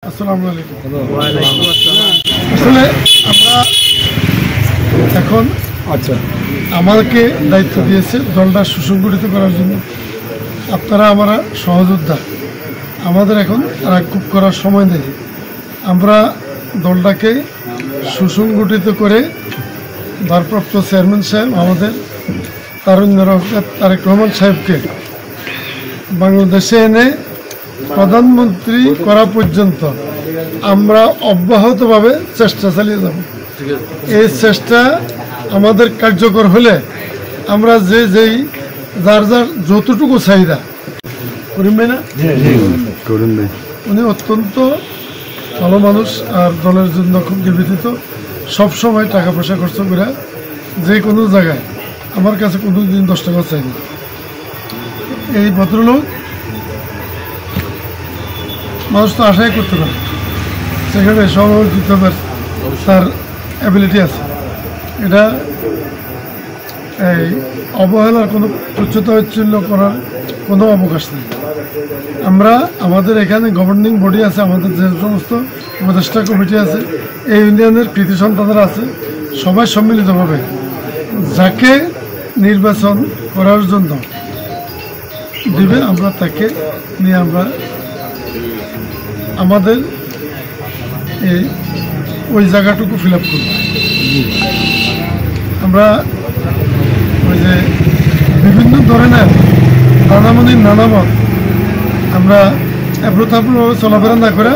আসসালামু আলাইকুম। আসলে আমরা এখন আমাকে দায়িত্ব দিয়েছে দলটা সুসংগঠিত করার জন্য। আপনারা আমরা সহযোদ্ধা, আমাদের এখন রাগ করার সময় নেই। আমরা দলটাকে সুসংগঠিত করে ভারপ্রাপ্ত চেয়ারম্যান সাহেব আমাদের তারেক রহমান সাহেবকে বাংলাদেশে এনে প্রধানমন্ত্রী করা পর্যন্ত আমরা অব্যাহতভাবে চেষ্টা চালিয়ে যাব। এই চেষ্টা আমাদের কার্যকর হলে আমরা যেই যার যতটুকু চাহিদা করিম ভাই না, উনি অত্যন্ত ভালো মানুষ আর দলের জন্য খুব নিবেদিত। সবসময় টাকা পয়সা খরচ করে যে কোনো জায়গায় আমার কাছে কোনো দিন 10 টাকা চাইনি। এই ভদ্রলোক মানুষ তো আশাই করতে পারে, সেখানে সভাপতি দিতে পারে, তার অ্যাবিলিটি আছে। এটা এই অবহেলার কোনো তুচ্ছতা হচ্ছিল করার কোনো অবকাশ নেই। আমরা আমাদের এখানে গভর্নিং বডি আছে, আমাদের যে সমস্ত উপদেষ্টা কমিটি আছে, এই ইউনিয়নের কৃতি সন্তানরা আছে, সবাই সম্মিলিতভাবে যাকে নির্বাচন করার জন্য দিবে আমরা তাকে নিয়ে আমরা আমাদের এই ওই জায়গাটুকু ফিল আপ করব। আমরা ওই যে বিভিন্ন ধরনের নানামনির নানামত আমরা এপ্রতাপ্রভাবে চলাফেরা না করে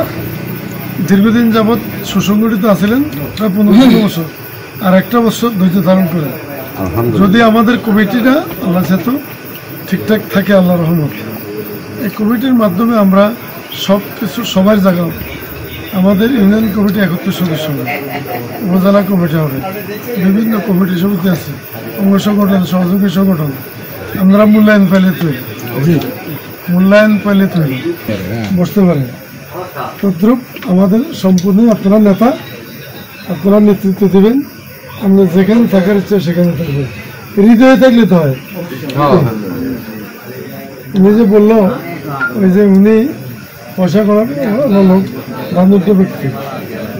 দীর্ঘদিন যাবৎ সুসংগঠিত আছিলেন, প্রায় 15 বছর, আর একটা বছর ধৈর্য ধারণ করে যদি আমাদের কমিটিটা আল্লাহ যেত ঠিকঠাক থাকে, আল্লাহ রহমত, এই কমিটির মাধ্যমে আমরা সব কিছু সবার জায়গা আমাদের ইউনিয়ন কমিটি 71 সদস্য হবে, উপজেলা কমিটি হবে, বিভিন্ন কমিটি সমিতি আছে, অঙ্গ সংগঠন, সহযোগী সংগঠন, আমরা মূল্যায়ন পাইলে তৈরি বসতে পারে। তদ্রুপ আমাদের সম্পূর্ণ আপনারা নেতা, আপনারা নেতৃত্ব দেবেন। আমরা যেখানে থাকার ইচ্ছা সেখানে থাকবেন, হৃদয়ে থাকলে তো হয়। উনি যে বললো ওই যে উনি পয়সা করার লোক রাজনৈতিক ব্যক্তি,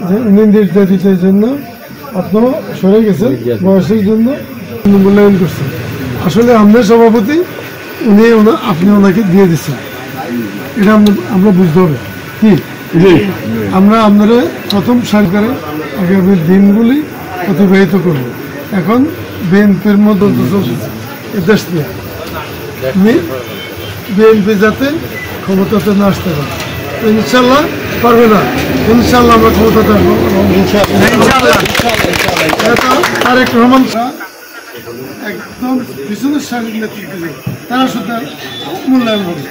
যে উনি নির্যাতিতের জন্য আপনারা সরে গেছেন, বয়সের জন্য মূল্যায়ন করছেন। আসলে আমাদের সভাপতি উনি আপনি ওনাকে দিয়ে দিচ্ছেন, এটা আমরা বুঝতে হবে। কি আমরা আপনারা প্রথম সরকারে আগামী দিনগুলি অতিবাহিত করব। এখন বিএনপির মধ্যে দেশ নিয়ে বিএনপি যাতে ক্ষমতাতে না আসতে পারে, ইনশাল্লাহ পারবে না, ইনশাল্লাহ আমরা ক্ষমতাতে আসবো। তারেক রহমান একদম পিছনের সারির নেতৃত্বে তারা শুধু মূল্যায়ন হবে।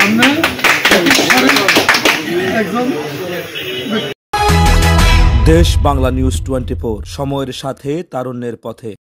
আমরা একদম দেশ বাংলা নিউজ 24, সময়ের সাথে তারুণ্যের পথে।